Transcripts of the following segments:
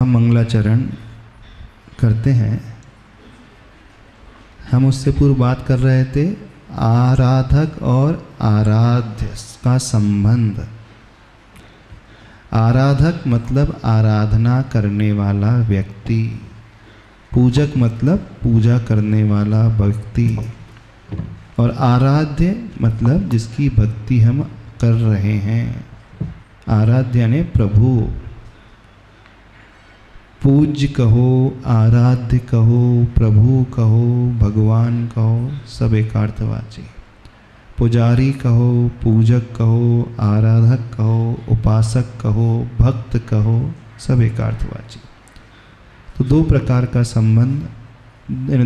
हम मंगलाचरण करते हैं। हम उससे पूर्व बात कर रहे थे आराधक और आराध्य का संबंध। आराधक मतलब आराधना करने वाला व्यक्ति, पूजक मतलब पूजा करने वाला व्यक्ति, और आराध्य मतलब जिसकी भक्ति हम कर रहे हैं। आराध्य यानी प्रभु। पूज्य कहो, आराध्य कहो, प्रभु कहो, भगवान कहो, सब एकार्थवाची। पुजारी कहो, पूजक कहो, आराधक कहो, उपासक कहो, भक्त कहो, सब एकार्थवाची। तो दो प्रकार का संबंध,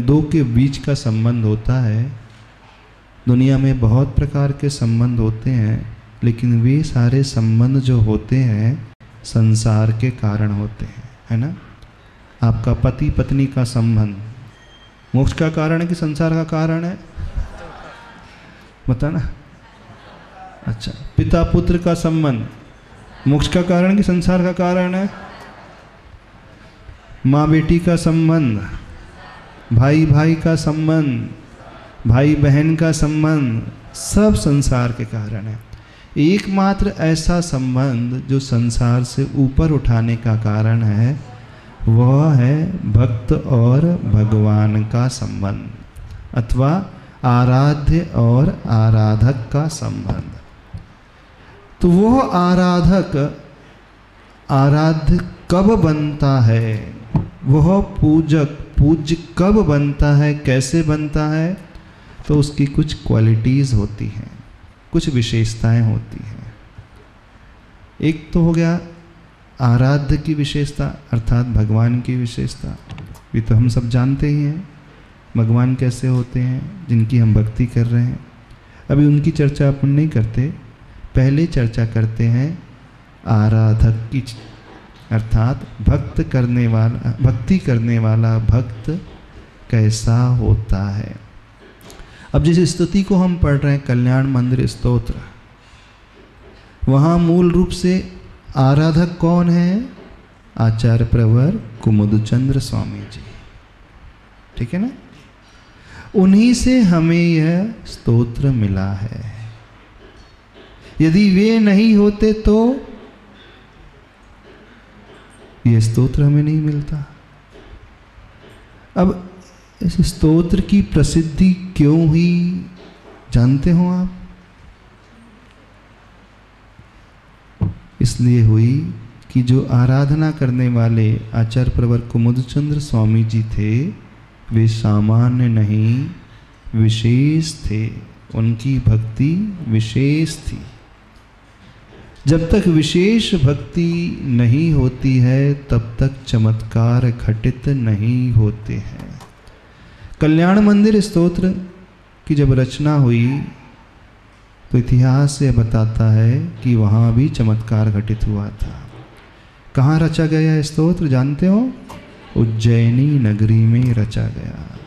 दो के बीच का संबंध होता है। दुनिया में बहुत प्रकार के संबंध होते हैं, लेकिन वे सारे संबंध जो होते हैं संसार के कारण होते हैं, है ना। आपका पति पत्नी का संबंध मोक्ष का कारण है कि संसार का कारण है, बता ना। अच्छा, पिता पुत्र का संबंध मोक्ष का कारण कि संसार का कारण है। माँ बेटी का संबंध, भाई भाई का संबंध, भाई बहन का संबंध, सब संसार के कारण है। एकमात्र ऐसा संबंध जो संसार से ऊपर उठाने का कारण है वह है भक्त और भगवान का संबंध, अथवा आराध्य और आराधक का संबंध। तो वह आराधक आराध्य कब बनता है, वह पूजक पूज्य कब बनता है, कैसे बनता है, तो उसकी कुछ क्वालिटीज़ होती हैं, कुछ विशेषताएं होती हैं। एक तो हो गया आराध्य की विशेषता, अर्थात भगवान की विशेषता। ये तो हम सब जानते ही हैं भगवान कैसे होते हैं, जिनकी हम भक्ति कर रहे हैं। अभी उनकी चर्चा अपन नहीं करते, पहले चर्चा करते हैं आराधक की, अर्थात भक्ति करने वाला भक्त कैसा होता है। अब जिस स्तुति को हम पढ़ रहे हैं कल्याण मंदिर स्तोत्र, वहाँ मूल रूप से आराधक कौन है? आचार्य प्रवर कुमुदचंद्र स्वामी जी, ठीक है ना। उन्हीं से हमें यह स्तोत्र मिला है। यदि वे नहीं होते तो यह स्तोत्र हमें नहीं मिलता। अब इस स्तोत्र की प्रसिद्धि क्यों हुई जानते हो आप? इसलिए हुई कि जो आराधना करने वाले आचार्य प्रवर कुमुदचंद्र स्वामी जी थे वे सामान्य नहीं विशेष थे, उनकी भक्ति विशेष थी। जब तक विशेष भक्ति नहीं होती है तब तक चमत्कार घटित नहीं होते हैं। कल्याण मंदिर स्तोत्र की जब रचना हुई तो इतिहास से बताता है कि वहाँ भी चमत्कार घटित हुआ था। कहाँ रचा गया यह स्तोत्र जानते हो? उज्जैनी नगरी में रचा गया।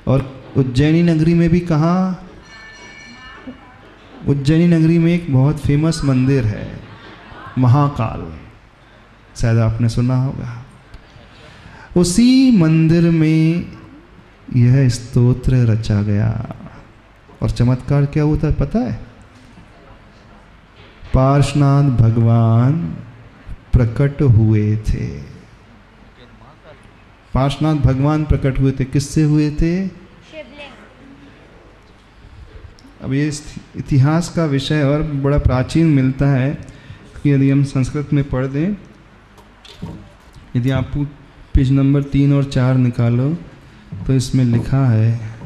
और उज्जैनी नगरी में भी कहाँ? उज्जैनी नगरी में एक बहुत फेमस मंदिर है महाकाल, शायद आपने सुना होगा। उसी मंदिर में यह स्तोत्र रचा गया। और चमत्कार क्या होता है पता है? पार्श्वनाथ भगवान प्रकट हुए थे। पार्श्वनाथ भगवान प्रकट हुए थे। किससे हुए थे? अब ये इतिहास का विषय और बड़ा प्राचीन मिलता है कि यदि हम संस्कृत में पढ़ दें, यदि आप पेज नंबर 3 और 4 निकालो तो इसमें लिखा है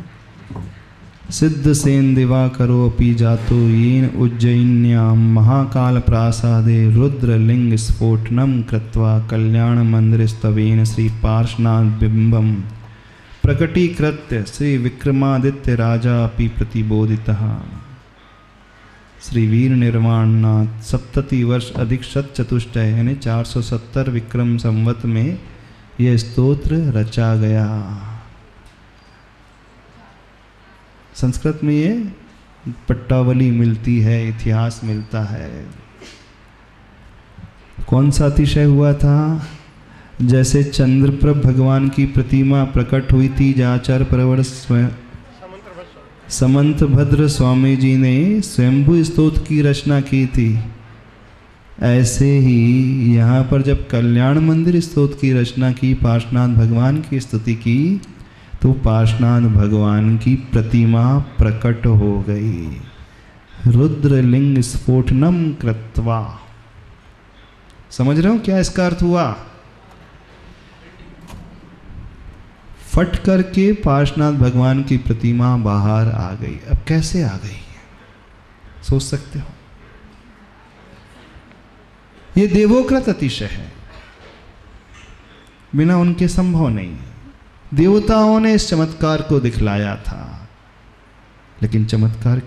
सिद्ध सेन दिवाकरो अपि जातो येन उज्जैन्यां महाकाल प्रासादे रुद्रलिंग स्फोटनम कृत्वा कल्याण मंदिरस्तवेन श्री पार्श्वनाथ बिंबम प्रकटीकृत्य श्री विक्रमादित्य राजा अपि प्रतिबोधितः। श्री वीर निर्वाणनाथ 87 वर्ष अधिक शत चतुष्टय यानी 470 विक्रम संवत में यह स्तोत्र रचा गया। संस्कृत में ये पट्टावली मिलती है, इतिहास मिलता है। कौन सा अतिशय हुआ था? जैसे चंद्रप्रभ भगवान की प्रतिमा प्रकट हुई थी आचार्य प्रवर समंत भद्र स्वामी जी ने स्वयंभू स्तोत्र की रचना की थी, ऐसे ही यहाँ पर जब कल्याण मंदिर स्तोत्र की रचना की, पार्श्वनाथ भगवान की स्तुति की, तो पार्श्वनाथ भगवान की प्रतिमा प्रकट हो गई। रुद्रलिंग स्फोटनम कृत्वा। समझ रहे हो क्या इसका अर्थ हुआ? फट करके पार्श्वनाथ भगवान की प्रतिमा बाहर आ गई। अब कैसे आ गई सोच सकते हो? ये देवोकृत अतिशय है, बिना उनके संभव नहीं। देवताओं ने इस चमत्कार को दिखलाया था, लेकिन चमत्कार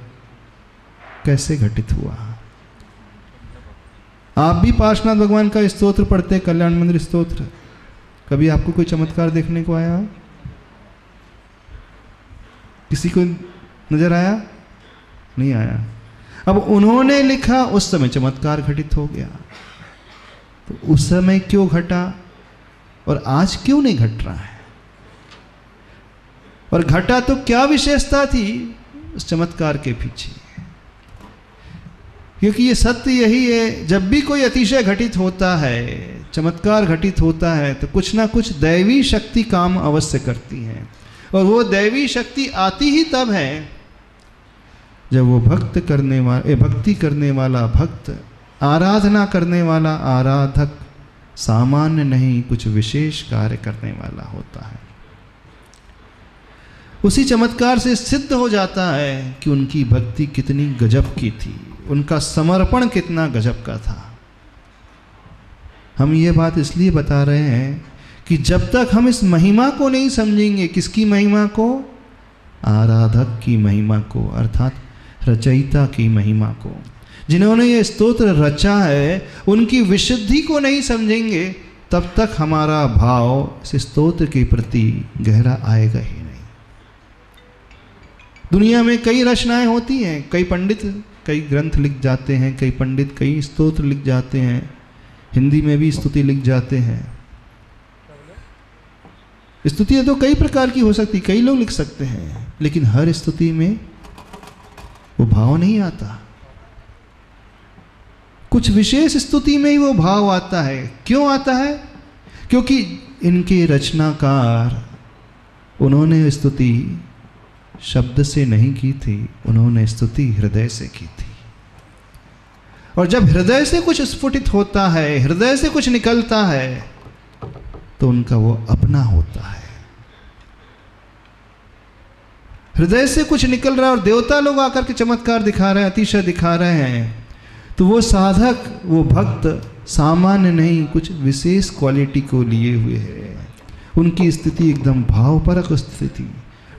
कैसे घटित हुआ? आप भी पार्श्वनाथ भगवान का स्तोत्र पढ़ते, कल्याण मंदिर स्तोत्र, कभी आपको कोई चमत्कार देखने को आया? किसी को नजर आया? नहीं आया। अब उन्होंने लिखा, उस समय चमत्कार घटित हो गया। तो उस समय क्यों घटा और आज क्यों नहीं घट रहा है? और घटा तो क्या विशेषता थी उस चमत्कार के पीछे? क्योंकि ये सत्य यही है, जब भी कोई अतिशय घटित होता है, चमत्कार घटित होता है, तो कुछ ना कुछ दैवी शक्ति काम अवश्य करती है। और वो दैवी शक्ति आती ही तब है जब वो भक्ति करने वाला भक्त, आराधना करने वाला आराधक सामान्य नहीं, कुछ विशेष कार्य करने वाला होता है। उसी चमत्कार से सिद्ध हो जाता है कि उनकी भक्ति कितनी गजब की थी, उनका समर्पण कितना गजब का था। हम ये बात इसलिए बता रहे हैं कि जब तक हम इस महिमा को नहीं समझेंगे, किसकी महिमा को? आराधक की महिमा को, अर्थात रचयिता की महिमा को। जिन्होंने ये स्तोत्र रचा है, उनकी विशुद्धि को नहीं समझेंगे, तब तक हमारा भाव इस स्तोत्र के प्रति गहरा आएगा ही नहीं। दुनिया में कई रचनाएं होती हैं, कई पंडित कई ग्रंथ लिख जाते हैं, कई पंडित कई स्तोत्र लिख जाते हैं, हिंदी में भी स्तुति लिख जाते हैं। स्तुतियाँ तो कई प्रकार की हो सकती, कई लोग लिख सकते हैं, लेकिन हर स्तुति में वो भाव नहीं आता। कुछ विशेष स्तुति में ही वो भाव आता है। क्यों आता है? क्योंकि इनके रचनाकार, उन्होंने स्तुति शब्द से नहीं की थी, उन्होंने स्तुति हृदय से की थी। और जब हृदय से कुछ स्फुटित होता है, हृदय से कुछ निकलता है, तो उनका वो अपना होता है। हृदय से कुछ निकल रहा है और देवता लोग आकर के चमत्कार दिखा रहे हैं, अतिशय दिखा रहे हैं, तो वो साधक, वो भक्त सामान्य नहीं, कुछ विशेष क्वालिटी को लिए हुए है। उनकी स्थिति एकदम भावपरक स्थिति थी,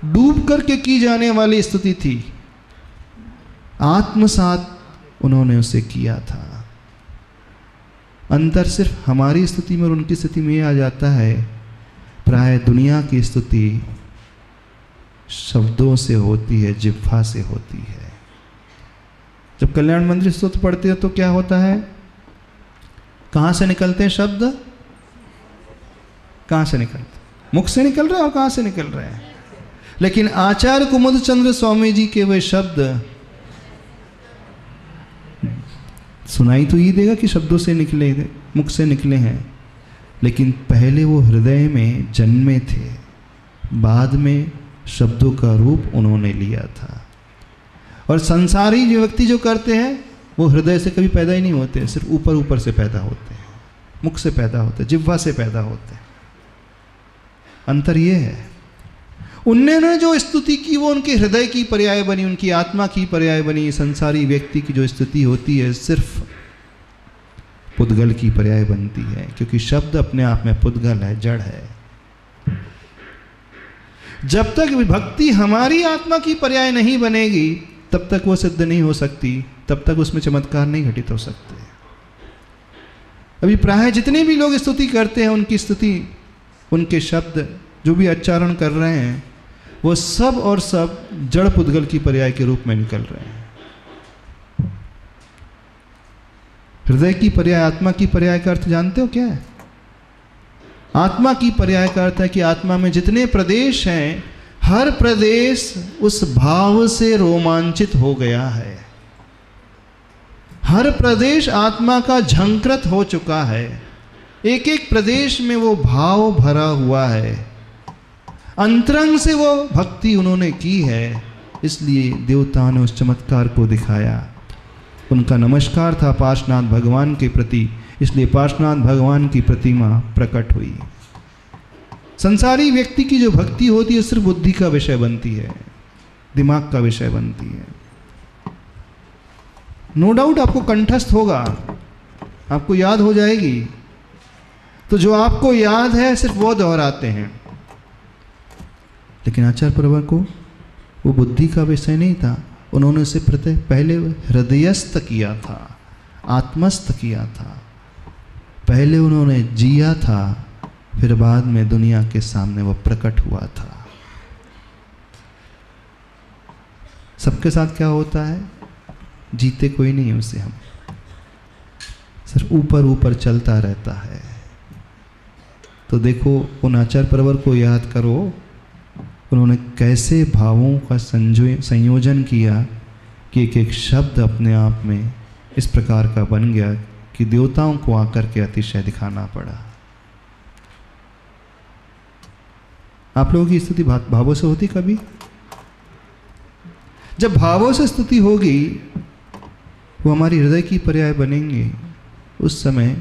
डूब करके की जाने वाली स्तुति थी, आत्मसात उन्होंने उसे किया था। अंतर सिर्फ हमारी स्तुति में और उनकी स्थिति में आ जाता है, प्राय दुनिया की स्तुति शब्दों से होती है, जिह्वा से होती है। जब कल्याण मंदिर स्तोत्र पढ़ते हो तो क्या होता है? कहाँ से निकलते हैं शब्द? कहाँ से निकलते? मुख से निकल रहे हैं और कहाँ से निकल रहे हैं? लेकिन आचार्य कुमुद चंद्र स्वामी जी के वे शब्द सुनाई तो ये देगा कि शब्दों से निकले, मुख से निकले हैं, लेकिन पहले वो हृदय में जन्मे थे, बाद में शब्दों का रूप उन्होंने लिया था। और संसारी जो व्यक्ति जो करते हैं, वो हृदय से कभी पैदा ही नहीं होते, सिर्फ ऊपर ऊपर से पैदा होते हैं, मुख से पैदा होते हैं, जिह्वा से पैदा होते हैं। अंतर ये है, उन्होंने जो स्तुति की वो उनके हृदय की पर्याय बनी, उनकी आत्मा की पर्याय बनी। संसारी व्यक्ति की जो स्तुति होती है सिर्फ पुद्गल की पर्याय बनती है, क्योंकि शब्द अपने आप में पुद्गल है, जड़ है। जब तक भक्ति हमारी आत्मा की पर्याय नहीं बनेगी, तब तक वो सिद्ध नहीं हो सकती, तब तक उसमें चमत्कार नहीं घटित हो सकते। अभी प्राय जितने भी लोग स्तुति करते हैं, उनकी स्तुति, उनके शब्द जो भी उच्चारण कर रहे हैं, वो सब और सब जड़ पुद्गल की पर्याय के रूप में निकल रहे हैं। हृदय की पर्याय, आत्मा की पर्याय का अर्थ जानते हो क्या है? आत्मा की पर्याय का अर्थ है कि आत्मा में जितने प्रदेश हैं, हर प्रदेश उस भाव से रोमांचित हो गया है। हर प्रदेश आत्मा का झंकृत हो चुका है। एक एक प्रदेश में वो भाव भरा हुआ है। अंतरंग से वो भक्ति उन्होंने की है, इसलिए देवताओं ने उस चमत्कार को दिखाया। उनका नमस्कार था पार्श्वनाथ भगवान के प्रति, इसलिए पार्श्वनाथ भगवान की प्रतिमा प्रकट हुई। संसारी व्यक्ति की जो भक्ति होती है सिर्फ बुद्धि का विषय बनती है, दिमाग का विषय बनती है। नो डाउट आपको कंठस्थ होगा, आपको याद हो जाएगी, तो जो आपको याद है सिर्फ वो दोहराते हैं। लेकिन आचार्य प्रवर को वो बुद्धि का विषय नहीं था, उन्होंने उसे पहले हृदयस्थ किया था, आत्मस्थ किया था। पहले उन्होंने जिया था, फिर बाद में दुनिया के सामने वो प्रकट हुआ था। सबके साथ क्या होता है, जीते कोई नहीं है उसे, हम सिर्फ ऊपर ऊपर चलता रहता है। तो देखो उन आचार्य प्रवर को याद करो, उन्होंने कैसे भावों का संयोजन किया कि एक एक शब्द अपने आप में इस प्रकार का बन गया कि देवताओं को आकर के अतिशय दिखाना पड़ा। आप लोगों की स्तुति भावों से होती कभी? जब भावों से स्तुति होगी वो हमारी हृदय की पर्याय बनेंगे। उस समय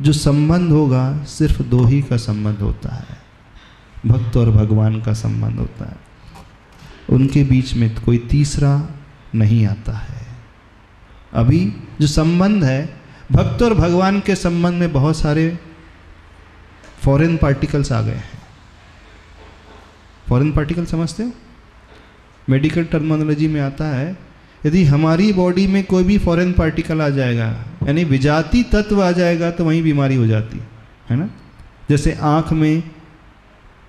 जो संबंध होगा सिर्फ दो ही का संबंध होता है, भक्त और भगवान का संबंध होता है। उनके बीच में कोई तीसरा नहीं आता है। अभी जो संबंध है भक्त और भगवान के संबंध में बहुत सारे फॉरेन पार्टिकल्स आ गए हैं। फॉरेन पार्टिकल समझते हो? मेडिकल टर्मिनोलॉजी में आता है, यदि हमारी बॉडी में कोई भी फॉरेन पार्टिकल आ जाएगा, यानी विजाती तत्व आ जाएगा, तो वहीं बीमारी हो जाती है ना। जैसे आँख में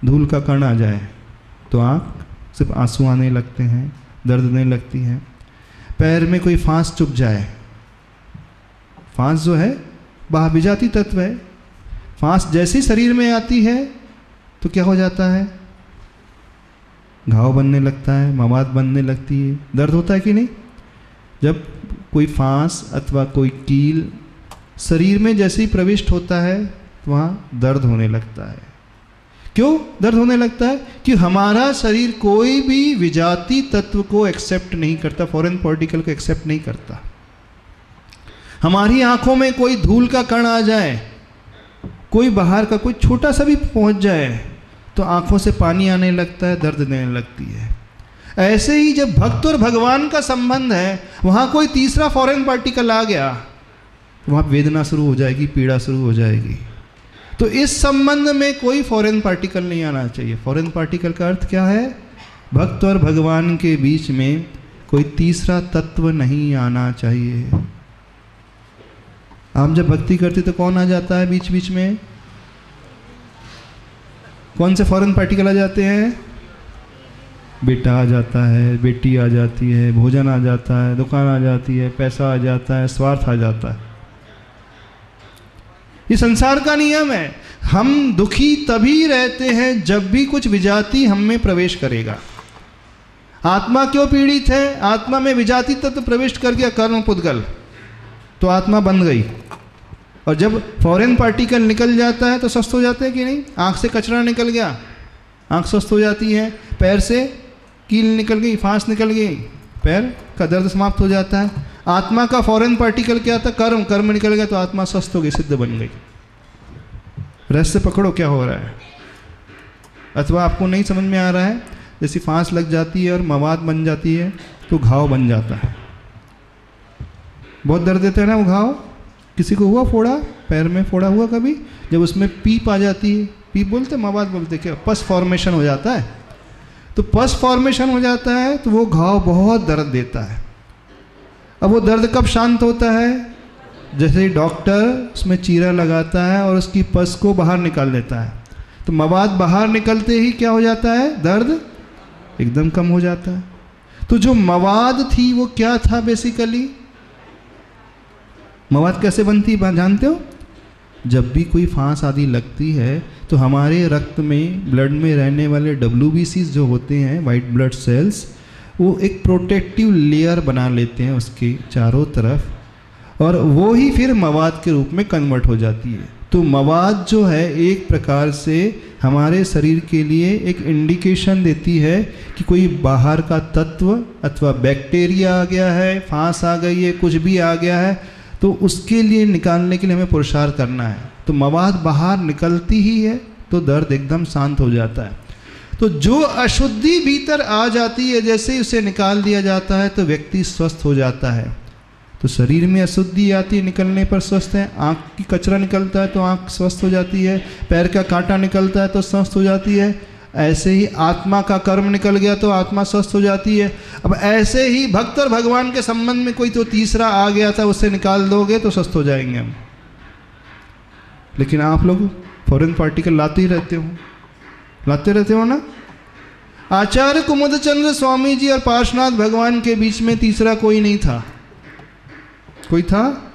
धूल का कण आ जाए तो आँख सिर्फ आंसू आने लगते हैं, दर्द देने लगती है। पैर में कोई फांस चुभ जाए, फांस जो है वह विजाती तत्व है, फांस जैसे शरीर में आती है तो क्या हो जाता है, घाव बनने लगता है, मवाद बनने लगती है, दर्द होता है कि नहीं। जब कोई फांस अथवा कोई कील शरीर में जैसे ही प्रविष्ट होता है तो वहाँ दर्द होने लगता है। क्यों दर्द होने लगता है? कि हमारा शरीर कोई भी विजाती तत्व को एक्सेप्ट नहीं करता, फॉरेन पार्टिकल को एक्सेप्ट नहीं करता। हमारी आंखों में कोई धूल का कण आ जाए, कोई बाहर का कोई छोटा सा भी पहुंच जाए तो आंखों से पानी आने लगता है, दर्द देने लगती है। ऐसे ही जब भक्त और भगवान का संबंध है, वहाँ कोई तीसरा फॉरेन पार्टिकल आ गया, वहाँ वेदना शुरू हो जाएगी, पीड़ा शुरू हो जाएगी। तो इस संबंध में कोई फॉरेन पार्टिकल नहीं आना चाहिए। फॉरेन पार्टिकल का अर्थ क्या है? भक्त और भगवान के बीच में कोई तीसरा तत्व नहीं आना चाहिए। आप जब भक्ति करते तो कौन आ जाता है बीच बीच में? कौन से फॉरेन पार्टिकल आ जाते हैं? बेटा आ जाता है, बेटी आ जाती है, भोजन आ जाता है, दुकान आ जाती है, पैसा आ जाता है, स्वार्थ आ जाता है। ये संसार का नियम है। हम दुखी तभी रहते हैं जब भी कुछ विजाती हम में प्रवेश करेगा। आत्मा क्यों पीड़ित है? आत्मा में विजाती तत्व प्रवेश कर गया, कर्म पुद्गल, तो आत्मा बन गई। और जब फॉरेन पार्टिकल निकल जाता है तो स्वस्थ हो जाते हैं कि नहीं? आँख से कचरा निकल गया, आँख स्वस्थ हो जाती है। पैर से कील निकल गई, फांस निकल गई, पैर का दर्द समाप्त हो जाता है। आत्मा का फॉरेन पार्टिकल क्या था? कर्म, कर्म निकल गया तो आत्मा स्वस्थ हो गई, सिद्ध बन गई। रहस्य पकड़ो क्या हो रहा है। अथवा आपको नहीं समझ में आ रहा है, जैसी फांस लग जाती है और मवाद बन जाती है तो घाव बन जाता है। बहुत दर्द देते हैं ना वो घाव। किसी को हुआ फोड़ा, पैर में फोड़ा हुआ कभी? जब उसमें पीप आ जाती है, पीप बोलते, मवाद बोलते, क्या पस फॉर्मेशन हो जाता है, तो पस फॉर्मेशन हो जाता है तो वो घाव बहुत दर्द देता है। अब वो दर्द कब शांत होता है? जैसे ही डॉक्टर उसमें चीरा लगाता है और उसकी पस को बाहर निकाल देता है, तो मवाद बाहर निकलते ही क्या हो जाता है? दर्द एकदम कम हो जाता है। तो जो मवाद थी वो क्या था बेसिकली? मवाद कैसे बनती है जानते हो? जब भी कोई फांस आदि लगती है तो हमारे रक्त में, ब्लड में रहने वाले WBCs जो होते हैं, वाइट ब्लड सेल्स, वो एक प्रोटेक्टिव लेयर बना लेते हैं उसके चारों तरफ, और वो ही फिर मवाद के रूप में कन्वर्ट हो जाती है। तो मवाद जो है एक प्रकार से हमारे शरीर के लिए एक इंडिकेशन देती है कि कोई बाहर का तत्व अथवा बैक्टीरिया आ गया है, फांस आ गई है, कुछ भी आ गया है, तो उसके लिए निकालने के लिए हमें पुरुषार्थ करना है। तो मवाद बाहर निकलती ही है तो दर्द एकदम शांत हो जाता है। तो जो अशुद्धि भीतर आ जाती है, जैसे ही उसे निकाल दिया जाता है तो व्यक्ति स्वस्थ हो जाता है। तो शरीर में अशुद्धि आती है, निकलने पर स्वस्थ है। आँख की कचरा निकलता है तो आँख स्वस्थ हो जाती है, पैर का कांटा निकलता है तो स्वस्थ हो जाती है। ऐसे ही आत्मा का कर्म निकल गया तो आत्मा स्वस्थ हो जाती है। अब ऐसे ही भक्त और भगवान के संबंध में कोई तो तीसरा आ गया था, उससे निकाल दोगे तो स्वस्थ हो जाएंगे हम। लेकिन आप लोग फॉरेन पार्टिकल लाते ही रहते हो ना। आचार्य कुमुदचंद्र स्वामी जी और पार्श्वनाथ भगवान के बीच में तीसरा कोई नहीं था। कोई था?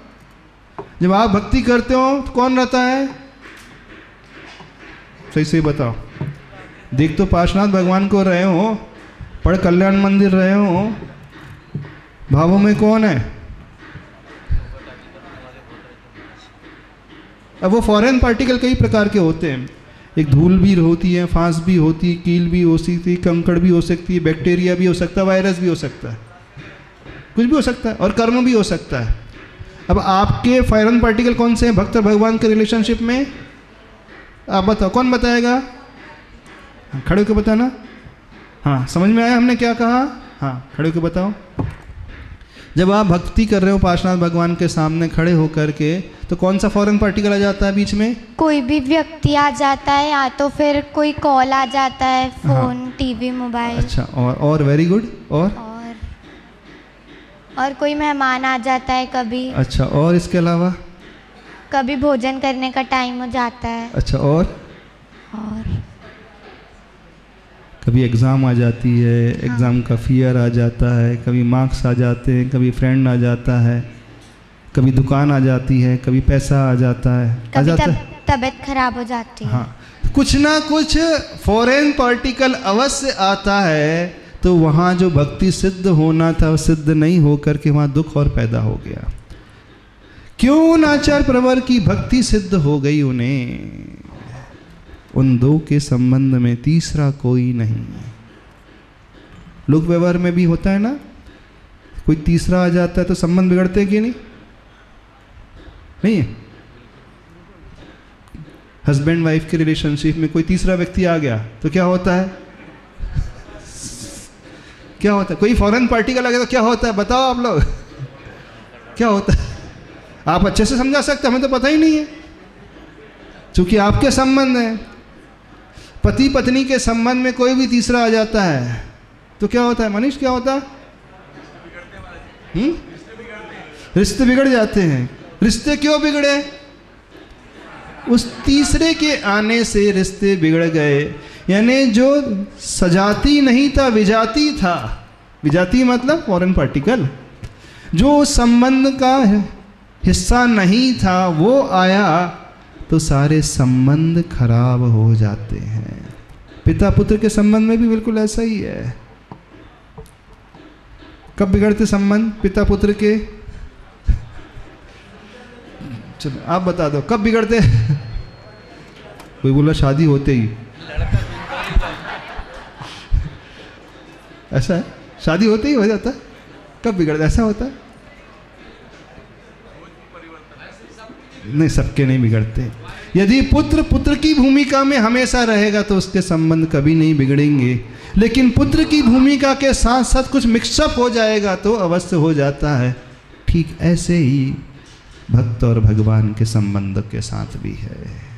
जब आप भक्ति करते हो तो कौन रहता है? सही से बताओ। देख तो पार्श्वनाथ भगवान को रहे हो, पढ़ कल्याण मंदिर रहे हो, भावों में कौन है? अब वो फॉरेन पार्टिकल कई प्रकार के होते हैं। एक धूल भी होती है, फांस भी होती है, कील भी हो सकती है, कंकड़ भी हो सकती है, बैक्टीरिया भी हो सकता है, वायरस भी हो सकता है, कुछ भी हो सकता है, और कर्म भी हो सकता है। अब आपके फॉरेन पार्टिकल कौन से हैं भक्त और भगवान के रिलेशनशिप में? आप बताओ, कौन बताएगा? खड़े होकर बताना। हाँ, समझ में आया हमने क्या कहा? हाँ, खड़े होकर बताओ। जब आप भक्ति कर रहे हो पार्श्वनाथ भगवान के सामने खड़े होकर के, तो कौन सा फॉरेन पार्टिकल आ जाता है बीच में? कोई भी व्यक्ति आ जाता है, या तो फिर कोई कॉल आ जाता है, फोन, हाँ। TV, mobile. अच्छा, और वेरी गुड। और कोई मेहमान आ जाता है कभी। अच्छा, और इसके अलावा? कभी भोजन करने का टाइम हो जाता है। अच्छा, और कभी एग्ज़ाम आ जाती है, एग्ज़ाम का फियर आ जाता है, कभी मार्क्स आ जाते हैं, कभी फ्रेंड आ जाता है, कभी दुकान आ जाती है, कभी पैसा आ जाता है, तबीयत खराब हो जाती है। हाँ, कुछ ना कुछ फॉरेन पार्टिकल अवश्य आता है। तो वहाँ जो भक्ति सिद्ध होना था वो सिद्ध नहीं होकर के वहाँ दुख और पैदा हो गया। क्यों? नाचार प्रवर की भक्ति सिद्ध हो गई उन्हें। उन दो के संबंध में तीसरा कोई नहीं। लोक व्यवहार में भी होता है ना, कोई तीसरा आ जाता है तो संबंध बिगड़ते हैं कि नहीं है? हस्बैंड वाइफ के रिलेशनशिप में कोई तीसरा व्यक्ति आ गया तो क्या होता है? क्या होता है? कोई फॉरेन पार्टिकल आ गया तो क्या होता है? बताओ आप लोग, क्या होता है? आप अच्छे से समझा सकते, हमें तो पता ही नहीं है, क्योंकि आपके संबंध है। पति पत्नी के संबंध में कोई भी तीसरा आ जाता है तो क्या होता है? मनीष, क्या होता है? रिश्ते बिगड़ जाते हैं। रिश्ते क्यों बिगड़े? उस तीसरे के आने से रिश्ते बिगड़ गए। यानी जो सजाती नहीं था, विजाती था। विजाती मतलब फॉरेन पार्टिकल। जो संबंध का हिस्सा नहीं था वो आया तो सारे संबंध खराब हो जाते हैं। पिता पुत्र के संबंध में भी बिल्कुल ऐसा ही है। कब बिगड़ते संबंध पिता पुत्र के? चलो आप बता दो, कब बिगड़ते? कोई बोला शादी होते ही। ऐसा है? शादी होते ही हो जाता? कब बिगड़ता? ऐसा होता है? नहीं, सबके नहीं बिगड़ते। यदि पुत्र पुत्र की भूमिका में हमेशा रहेगा तो उसके संबंध कभी नहीं बिगड़ेंगे। लेकिन पुत्र की भूमिका के साथ साथ कुछ मिक्सअप हो जाएगा तो अवश्य हो जाता है। ठीक ऐसे ही भक्त और भगवान के संबंध के साथ भी है।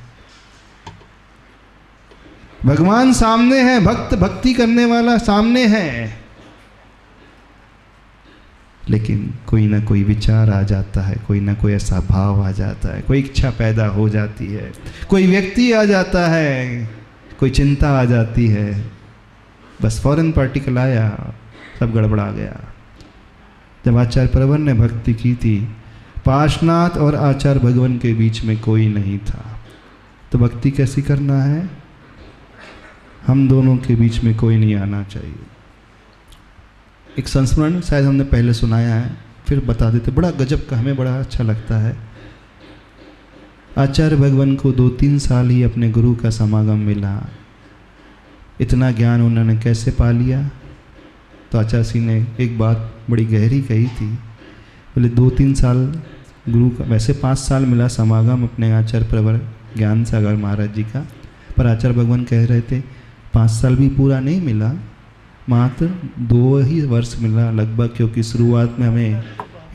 भगवान सामने है, भक्त भक्ति करने वाला सामने है, लेकिन कोई ना कोई विचार आ जाता है, कोई ना कोई ऐसा भाव आ जाता है, कोई इच्छा पैदा हो जाती है, कोई व्यक्ति आ जाता है, कोई चिंता आ जाती है। बस फॉरेन पार्टिकल आया, सब गड़बड़ा गया। जब आचार्य प्रवर ने भक्ति की थी पार्श्वनाथ और आचार्य भगवान के बीच में कोई नहीं था। तो भक्ति कैसी करना है? हम दोनों के बीच में कोई नहीं आना चाहिए। एक संस्मरण शायद हमने पहले सुनाया है, फिर बता देते, बड़ा गजब का, हमें बड़ा अच्छा लगता है। आचार्य भगवान को 2-3 साल ही अपने गुरु का समागम मिला। इतना ज्ञान उन्होंने कैसे पा लिया? तो आचार्य सिंह ने एक बात बड़ी गहरी कही थी। बोले 2-3 साल गुरु का, वैसे 5 साल मिला समागम अपने आचार्य प्रवर ज्ञान सागर महाराज जी का, पर आचार्य भगवान कह रहे थे 5 साल भी पूरा नहीं मिला, मात्र 2 ही वर्ष मिला लगभग, क्योंकि शुरुआत में हमें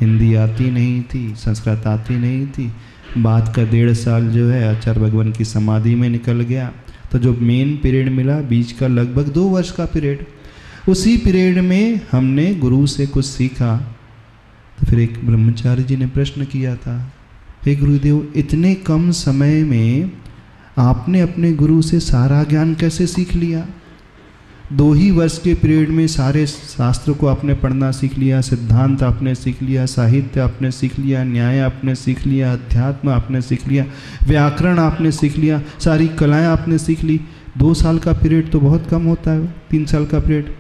हिंदी आती नहीं थी, संस्कृत आती नहीं थी। बाद का 1.5 साल जो है आचार्य भगवान की समाधि में निकल गया। तो जो मेन पीरियड मिला बीच का लगभग 2 वर्ष का पीरियड, उसी पीरियड में हमने गुरु से कुछ सीखा। तो फिर एक ब्रह्मचारी जी ने प्रश्न किया था, हे गुरुदेव, इतने कम समय में आपने अपने गुरु से सारा ज्ञान कैसे सीख लिया? 2 ही वर्ष के पीरियड में सारे शास्त्र को आपने पढ़ना सीख लिया, सिद्धांत आपने सीख लिया, साहित्य आपने सीख लिया, न्याय आपने सीख लिया, अध्यात्म आपने सीख लिया, व्याकरण आपने सीख लिया, सारी कलाएं आपने सीख ली। 2 साल का पीरियड तो बहुत कम होता है, 3 साल का पीरियड।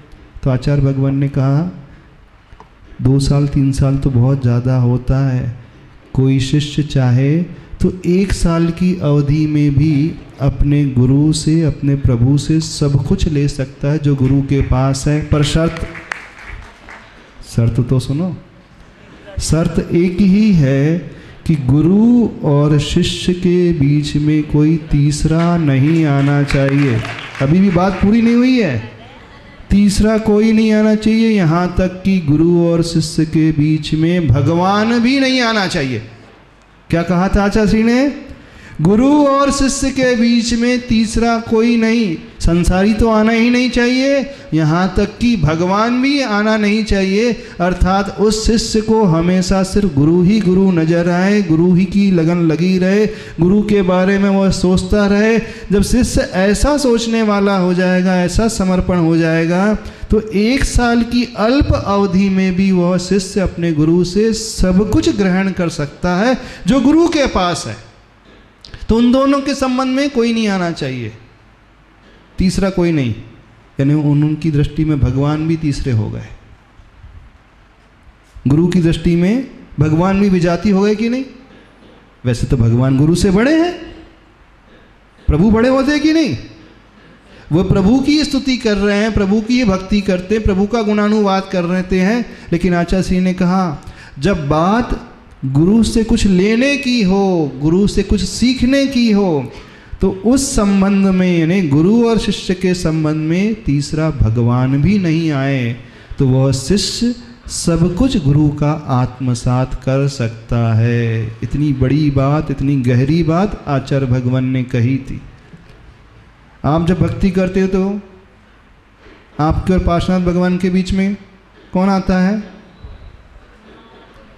तो आचार्य भगवान ने कहा 2 साल 3 साल तो बहुत ज़्यादा होता है। कोई शिष्य चाहे तो 1 साल की अवधि में भी अपने गुरु से, अपने प्रभु से सब कुछ ले सकता है जो गुरु के पास है। पर शर्त तो सुनो, शर्त एक ही है कि गुरु और शिष्य के बीच में कोई तीसरा नहीं आना चाहिए। अभी भी बात पूरी नहीं हुई है। तीसरा कोई नहीं आना चाहिए, यहाँ तक कि गुरु और शिष्य के बीच में भगवान भी नहीं आना चाहिए। क्या कहा था आचार्य श्री ने? गुरु और शिष्य के बीच में तीसरा कोई नहीं, संसारी तो आना ही नहीं चाहिए, यहाँ तक कि भगवान भी आना नहीं चाहिए। अर्थात उस शिष्य को हमेशा सिर्फ गुरु ही गुरु नजर आए, गुरु ही की लगन लगी रहे, गुरु के बारे में वह सोचता रहे। जब शिष्य ऐसा सोचने वाला हो जाएगा, ऐसा समर्पण हो जाएगा, तो 1 साल की अल्प अवधि में भी वह शिष्य अपने गुरु से सब कुछ ग्रहण कर सकता है जो गुरु के पास है। तो उन दोनों के संबंध में कोई नहीं आना चाहिए, तीसरा कोई नहीं। यानी उनकी दृष्टि में भगवान भी तीसरे हो गए, गुरु की दृष्टि में भगवान भी विजाती हो गए कि नहीं? वैसे तो भगवान गुरु से बड़े हैं, प्रभु बड़े होते हैं कि नहीं? वो प्रभु की स्तुति कर रहे हैं, प्रभु की भक्ति करते हैं, प्रभु का गुणानुवाद कर रहे हैं। लेकिन आचार्य श्री ने कहा जब बात गुरु से कुछ लेने की हो, गुरु से कुछ सीखने की हो, तो उस संबंध में, यानी गुरु और शिष्य के संबंध में तीसरा भगवान भी नहीं आए, तो वह शिष्य सब कुछ गुरु का आत्मसात कर सकता है। इतनी बड़ी बात, इतनी गहरी बात आचार्य भगवान ने कही थी। आप जब भक्ति करते हो तो आपके और पार्श्वनाथ भगवान के बीच में कौन आता है?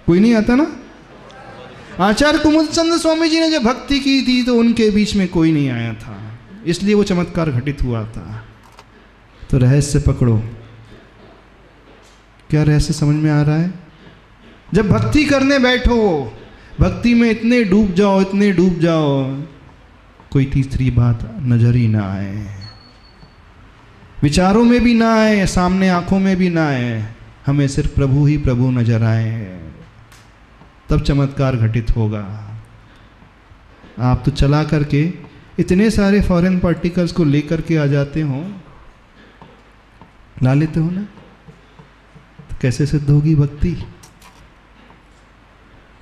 कोई नहीं आता ना। आचार्य कुमुदचंद स्वामी जी ने जब भक्ति की थी तो उनके बीच में कोई नहीं आया था, इसलिए वो चमत्कार घटित हुआ था। तो रहस्य पकड़ो। क्या रहस्य समझ में आ रहा है? जब भक्ति करने बैठो, भक्ति में इतने डूब जाओ, इतने डूब जाओ, कोई तीसरी बात नजर ही ना आए, विचारों में भी ना आए, सामने आंखों में भी ना आए, हमें सिर्फ प्रभु ही प्रभु नजर आए, तब चमत्कार घटित होगा। आप तो चला करके इतने सारे फॉरेन पार्टिकल्स को लेकर के आ जाते हो, ला लेते हो ना, तो कैसे सिद्ध होगी भक्ति?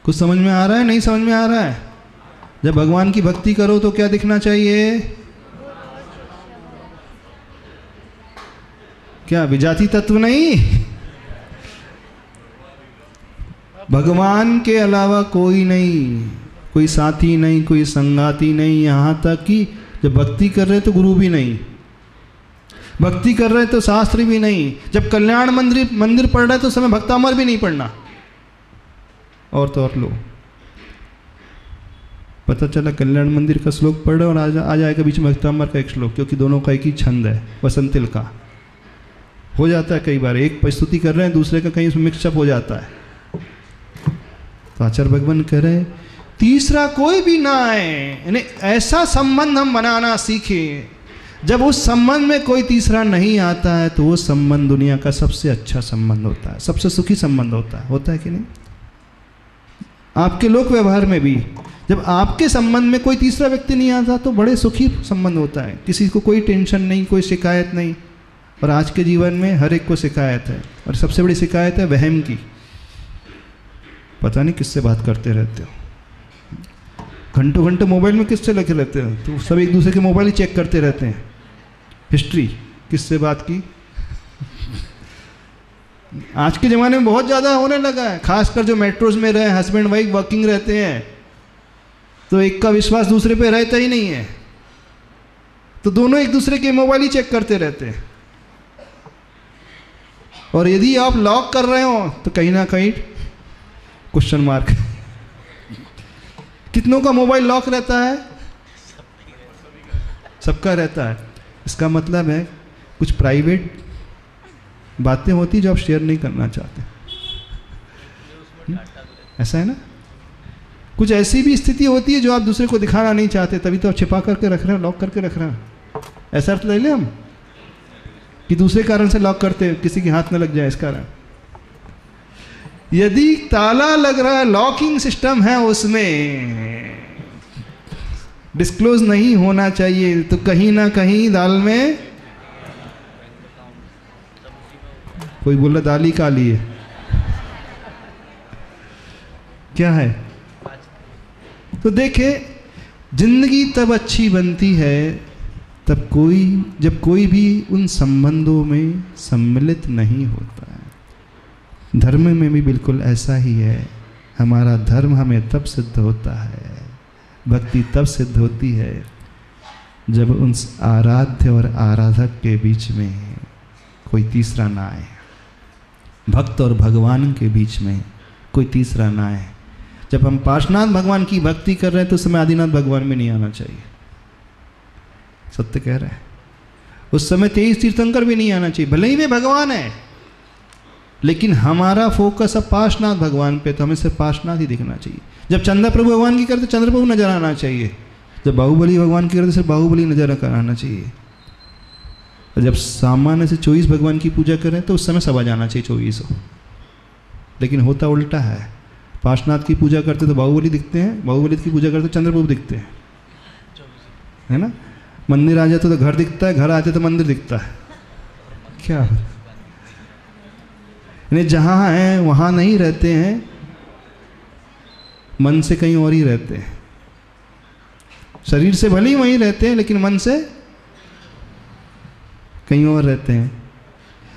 कुछ समझ में आ रहा है? नहीं समझ में आ रहा है? जब भगवान की भक्ति करो तो क्या दिखना चाहिए? क्या विजाति तत्व नहीं? भगवान के अलावा कोई नहीं, कोई साथी नहीं, कोई संगाती नहीं। यहाँ तक कि जब भक्ति कर रहे तो गुरु भी नहीं, भक्ति कर रहे तो शास्त्र भी नहीं। जब कल्याण मंदिर पढ़ रहे तो समय भक्तामर भी नहीं पढ़ना। और तो और लो, पता चला कल्याण मंदिर का श्लोक पढ़ रहे और आ जाएगा बीच में भक्तामर का एक श्लोक, क्योंकि दोनों का एक ही छंद है, वसंतिल का। हो जाता है कई बार, एक प्रस्तुति कर रहे हैं दूसरे का कहीं मिक्सअप हो जाता है। तो आचार्य भगवान कह रहे तीसरा कोई भी ना आए, यानी ऐसा संबंध हम बनाना सीखें। जब उस संबंध में कोई तीसरा नहीं आता है तो वो संबंध दुनिया का सबसे अच्छा संबंध होता है, सबसे सुखी संबंध होता है कि नहीं? आपके लोक व्यवहार में भी जब आपके संबंध में कोई तीसरा व्यक्ति नहीं आता तो बड़े सुखी संबंध होता है, किसी को कोई टेंशन नहीं, कोई शिकायत नहीं। और आज के जीवन में हर एक को शिकायत है, और सबसे बड़ी शिकायत है वहम की। पता नहीं किससे बात करते रहते हो, घंटों घंटों मोबाइल में किससे लगे रहते हो, तो सब एक दूसरे के मोबाइल ही चेक करते रहते हैं, हिस्ट्री किससे बात की। आज के ज़माने में बहुत ज़्यादा होने लगा है, खासकर जो मेट्रोज में रहे हस्बैंड वाइफ वर्किंग रहते हैं तो एक का विश्वास दूसरे पे रहता ही नहीं है, तो दोनों एक दूसरे के मोबाइल ही चेक करते रहते हैं। और यदि आप लॉक कर रहे हो तो कहीं ना कहीं क्वेश्चन मार्क। कितनों का मोबाइल लॉक रहता है? सबका रहता है। इसका मतलब है कुछ प्राइवेट बातें होती जो आप शेयर नहीं करना चाहते, ऐसा है ना? कुछ ऐसी भी स्थिति होती है जो आप दूसरे को दिखाना नहीं चाहते, तभी तो आप छिपा करके रख रहे हैं, लॉक करके रख रहे हैं। ऐसा अर्थ ले लें हम कि दूसरे कारण से लॉक करते हैं, किसी के हाथ न लग जाए इस कारण। यदि ताला लग रहा है, लॉकिंग सिस्टम है, उसमें डिस्क्लोज नहीं होना चाहिए, तो कहीं ना कहीं दाल में कोई बोल रहा दाल ही काली है, क्या है? तो देखे जिंदगी तब अच्छी बनती है जब कोई भी उन संबंधों में सम्मिलित नहीं होता है। धर्म में भी बिल्कुल ऐसा ही है। हमारा धर्म हमें तब सिद्ध होता है, भक्ति तब सिद्ध होती है जब उन आराध्य और आराधक के बीच में कोई तीसरा ना आए, भक्त और भगवान के बीच में कोई तीसरा ना आए। जब हम पार्श्वनाथ भगवान की भक्ति कर रहे हैं तो उस समय आदिनाथ भगवान में नहीं आना चाहिए, सत्य कह रहे हैं। उस समय 23 तीर्थंकर भी नहीं आना चाहिए, भले ही वे भगवान है, लेकिन हमारा फोकस अब पार्श्वनाथ भगवान पे, तो हमें सिर्फ पार्श्वनाथ ही दिखना चाहिए। जब चंद्र प्रभु भगवान की करते चंद्र प्रभु नजर आना चाहिए, जब बाहुबली भगवान की करते सिर्फ बाहुबली नजर आना चाहिए। और जब सामान्य से 24 भगवान की पूजा करें तो उस समय सब आ जाना चाहिए 24 हो, लेकिन होता उल्टा है। पार्श्वनाथ की पूजा करते तो बाहुबली दिखते हैं, बाहुबली की पूजा करते तो चंद्र प्रभु दिखते हैं, है ना? मंदिर आ जाते तो घर दिखता है, घर आते तो मंदिर दिखता है, क्या? यानी जहाँ हैं वहाँ नहीं रहते हैं, मन से कहीं और ही रहते हैं। शरीर से भले ही वहीं रहते हैं लेकिन मन से कहीं और रहते हैं।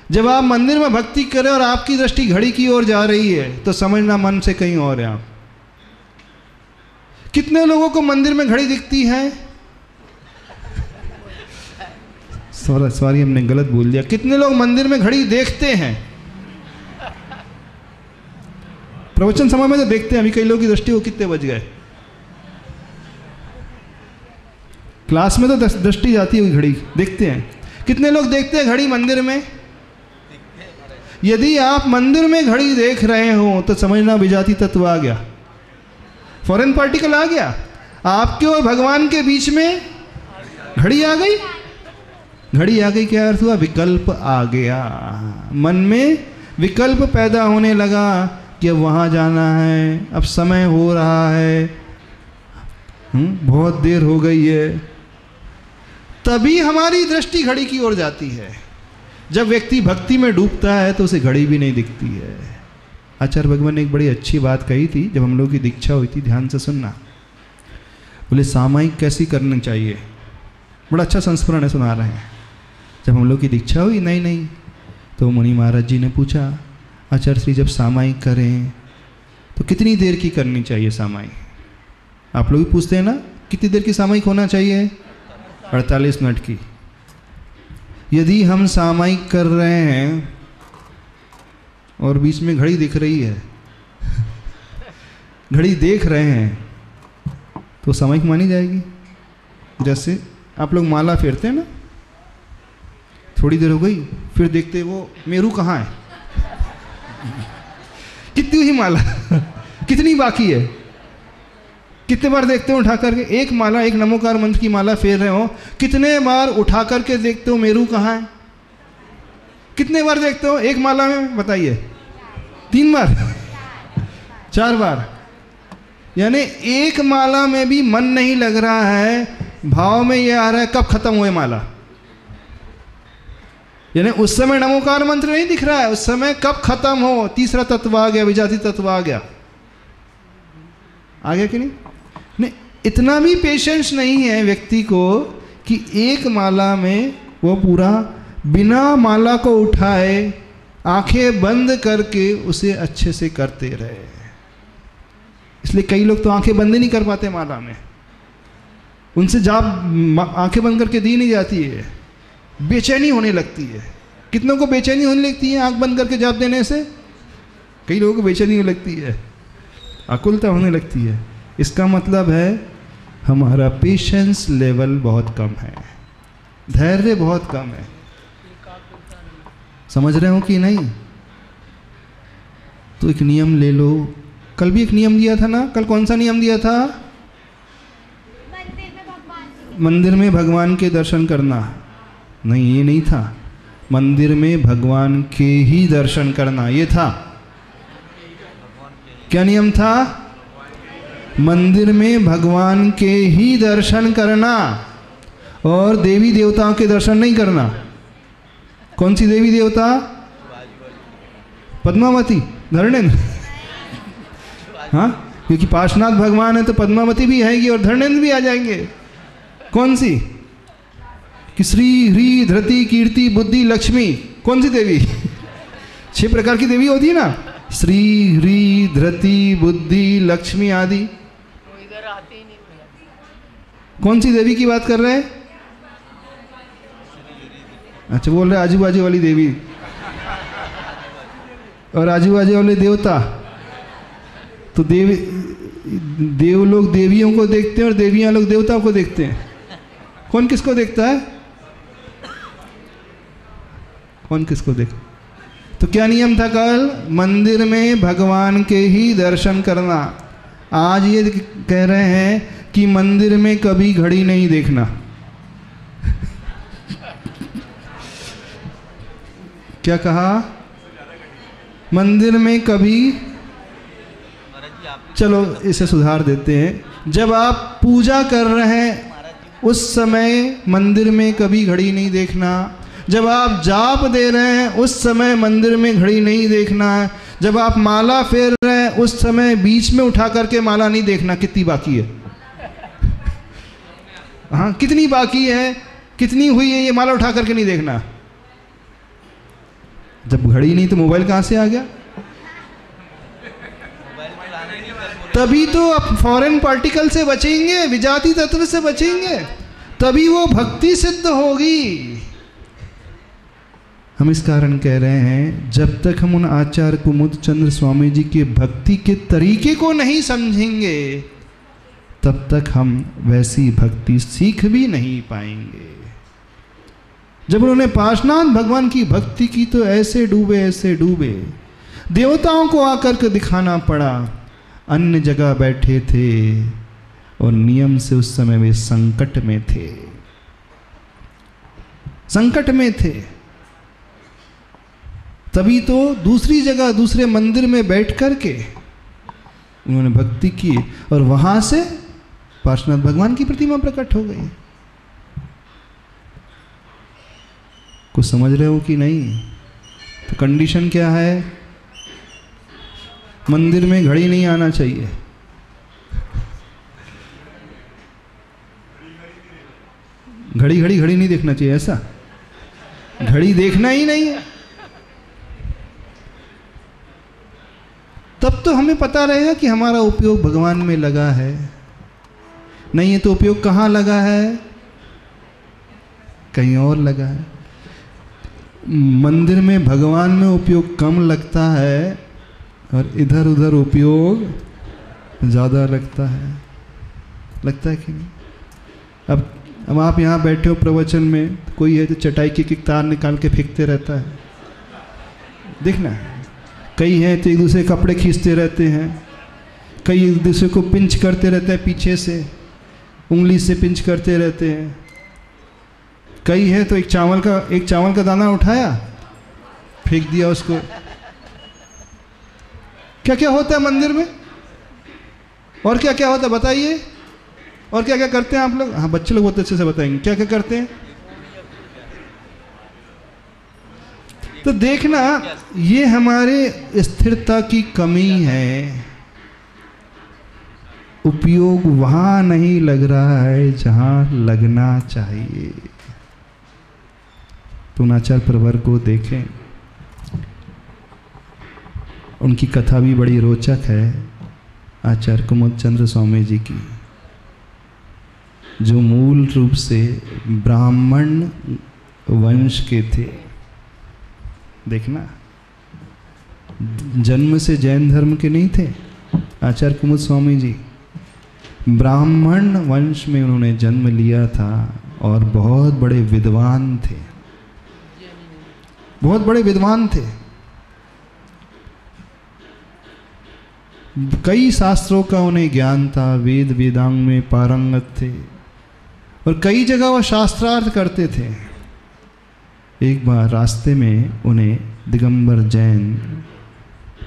जब आप मंदिर में भक्ति करें और आपकी दृष्टि घड़ी की ओर जा रही है तो समझना मन से कहीं और है आप। कितने लोगों को मंदिर में घड़ी दिखती है? सॉरी हमने गलत बोल दिया। कितने लोग मंदिर में घड़ी देखते हैं? प्रवचन समय में तो देखते हैं, अभी कई लोगों की दृष्टि को कितने बज गए। क्लास में तो दृष्टि जाती है, घड़ी देखते हैं। कितने लोग देखते हैं घड़ी मंदिर में? यदि आप मंदिर में घड़ी देख रहे हो तो समझना विजाती तत्व आ गया, फॉरेन पार्टिकल आ गया, आपके और भगवान के बीच में घड़ी आ गई। घड़ी आ गई क्या अर्थ हुआ? विकल्प आ गया। मन में विकल्प पैदा होने लगा कि अब वहाँ जाना है, अब समय हो रहा है, बहुत देर हो गई है। तभी हमारी दृष्टि घड़ी की ओर जाती है। जब व्यक्ति भक्ति में डूबता है तो उसे घड़ी भी नहीं दिखती है। आचार्य भगवान ने एक बड़ी अच्छी बात कही थी जब हम लोग की दीक्षा हुई थी, ध्यान से सुनना। बोले सामायिक कैसी करनी चाहिए, बड़ा अच्छा संस्मरण है, सुना रहे हैं। जब हम लोग की दीक्षा हुई नहीं तो मुनि महाराज जी ने पूछा, आचार्य श्री जब सामायिक करें तो कितनी देर की करनी चाहिए सामायिक? आप लोग भी पूछते हैं ना, कितनी देर की सामायिक होना चाहिए? 48 मिनट की। यदि हम सामायिक कर रहे हैं और बीच में घड़ी दिख रही है, घड़ी देख रहे हैं, तो सामायिक मानी जाएगी। जैसे आप लोग माला फेरते हैं ना, थोड़ी देर हो गई फिर देखते वो मेरू कहाँ है, कितनी हुई माला कितनी बाकी है? कितने बार देखते हो उठा करके एक माला, एक नमोकार मंत्र की माला फेर रहे हो, कितने बार उठा करके देखते हो मेरू कहाँ है? कितने बार देखते हो एक माला में? बताइए। 3 बार 4 बार। यानी एक माला में भी मन नहीं लग रहा है, भाव में ये आ रहा है कब खत्म हुए माला। यानी उस समय नमोकार मंत्र नहीं दिख रहा है, उस समय कब खत्म हो, तीसरा तत्व आ गया, विजाति तत्व आ गया कि नहीं? नहीं, इतना भी पेशेंस नहीं है व्यक्ति को कि एक माला में वो पूरा बिना माला को उठाए आंखें बंद करके उसे अच्छे से करते रहे। इसलिए कई लोग तो आंखें बंद ही नहीं कर पाते माला में, उनसे जाप आंखें बंद करके दी नहीं जाती है, बेचैनी होने लगती है। कितनों को बेचैनी होने लगती है आंख बंद करके जाप देने से? कई लोगों को बेचैनी होने लगती है, आकुलता होने लगती है। इसका मतलब है हमारा पेशेंस लेवल बहुत कम है, धैर्य बहुत कम है। समझ रहे हो कि नहीं? तो एक नियम ले लो। कल भी एक नियम दिया था ना, कल कौन सा नियम दिया था? मंदिर में भगवान के दर्शन करना। नहीं, ये नहीं था। मंदिर में भगवान के ही दर्शन करना, ये था। क्या नियम था? मंदिर में भगवान के ही दर्शन करना और देवी देवताओं के दर्शन नहीं करना। कौन सी देवी देवता? पद्मावती, धरणेन्द्र। हाँ, क्योंकि पार्श्वनाथ भगवान है तो पद्मावती भी आएगी और धरणेन्द्र भी आ जाएंगे। कौन सी? कि श्री, ह्री, धृति, कीर्ति, बुद्धि, लक्ष्मी। कौन सी देवी? 6 प्रकार की देवी होती है ना, श्री, ह्री, धृति, बुद्धि, लक्ष्मी आदि। कौन सी देवी की बात कर रहे हैं? अच्छा, बोल रहे आजू बाजू वाली देवी और आजू बाजू वाले देवता। तो देव लोग देवियों को देखते हैं और देवियां लोग देवताओं को देखते हैं। कौन किसको देखता है? कौन किसको देख? तो क्या नियम था कल? मंदिर में भगवान के ही दर्शन करना। आज ये कह रहे हैं कि मंदिर में कभी घड़ी नहीं देखना। क्या कहा? मंदिर में कभी, चलो इसे सुधार देते हैं। जब आप पूजा कर रहे हैं उस समय मंदिर में कभी घड़ी नहीं देखना। जब आप जाप दे रहे हैं उस समय मंदिर में घड़ी नहीं देखना है। जब आप माला फेर रहे हैं उस समय बीच में उठा करके माला नहीं देखना कितनी बाकी है। हाँ, कितनी बाकी है, कितनी हुई है, ये माला उठा करके नहीं देखना। जब घड़ी नहीं तो मोबाइल कहाँ से आ गया? तभी तो आप फॉरेन पार्टिकल से बचेंगे, विजाति तत्व से बचेंगे, तभी वो भक्ति सिद्ध होगी। हम इस कारण कह रहे हैं, जब तक हम उन आचार्य कुमुद चंद्र स्वामी जी के भक्ति के तरीके को नहीं समझेंगे तब तक हम वैसी भक्ति सीख भी नहीं पाएंगे। जब उन्होंने पार्श्वनाथ भगवान की भक्ति की तो ऐसे डूबे, देवताओं को आकर के दिखाना पड़ा। अन्य जगह बैठे थे और नियम से उस समय वे संकट में थे। तभी तो दूसरी जगह, दूसरे मंदिर में बैठ करके उन्होंने भक्ति की और वहां से पार्श्वनाथ भगवान की प्रतिमा प्रकट हो गई। कुछ समझ रहे हो कि नहीं? तो कंडीशन क्या है? मंदिर में घड़ी नहीं आना चाहिए। घड़ी नहीं देखना चाहिए, ऐसा घड़ी देखना ही नहीं है। तब तो हमें पता रहेगा कि हमारा उपयोग भगवान में लगा है। नहीं है तो उपयोग कहाँ लगा है? कहीं और लगा है। मंदिर में भगवान में उपयोग कम लगता है और इधर उधर उपयोग ज़्यादा लगता है कि नहीं? अब आप यहाँ बैठे हो प्रवचन में, कोई है तो चटाई की तार निकाल के फेंकते रहता है, देखना। कई हैं तो एक दूसरे कपड़े खींचते रहते हैं, कई एक दूसरे को पिंच करते रहते हैं, पीछे से उंगली से पिंच करते रहते हैं। कई है तो एक चावल का दाना उठाया, फेंक दिया उसको। क्या क्या होता है मंदिर में, और क्या क्या होता है बताइए, और क्या क्या करते हैं आप लोग? हाँ, बच्चे लोग बहुत अच्छे से बताएंगे क्या क्या करते हैं। तो देखना, ये हमारे स्थिरता की कमी है। उपयोग वहां नहीं लग रहा है जहां लगना चाहिए। पूर्णाचार्य प्रवर को देखें, उनकी कथा भी बड़ी रोचक है, आचार्य कुमुद चंद्र स्वामी जी की, जो मूल रूप से ब्राह्मण वंश के थे। देखना, जन्म से जैन धर्म के नहीं थे आचार्य कुमुद स्वामी जी, ब्राह्मण वंश में उन्होंने जन्म लिया था और बहुत बड़े विद्वान थे, बहुत बड़े विद्वान थे। कई शास्त्रों का उन्हें ज्ञान था, वेद वेदांग में पारंगत थे और कई जगह वह शास्त्रार्थ करते थे। एक बार रास्ते में उन्हें दिगंबर जैन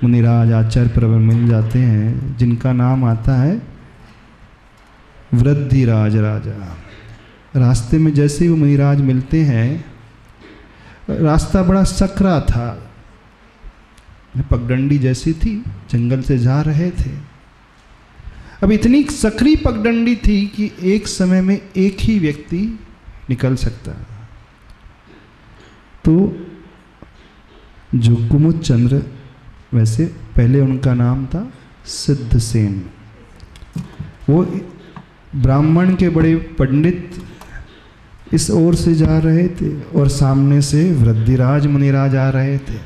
मुनिराज आचार्य प्रवर मिल जाते हैं, जिनका नाम आता है वृद्धिराज राजा। रास्ते में जैसे ही वो मुनिराज मिलते हैं, रास्ता बड़ा सकरा था, पगडंडी जैसी थी, जंगल से जा रहे थे। अब इतनी सकरी पगडंडी थी कि एक समय में एक ही व्यक्ति निकल सकता। तो जो कुमुद चंद्र, वैसे पहले उनका नाम था सिद्धसेन, वो ब्राह्मण के बड़े पंडित इस ओर से जा रहे थे और सामने से वृद्धिराज मुनिराज आ रहे थे।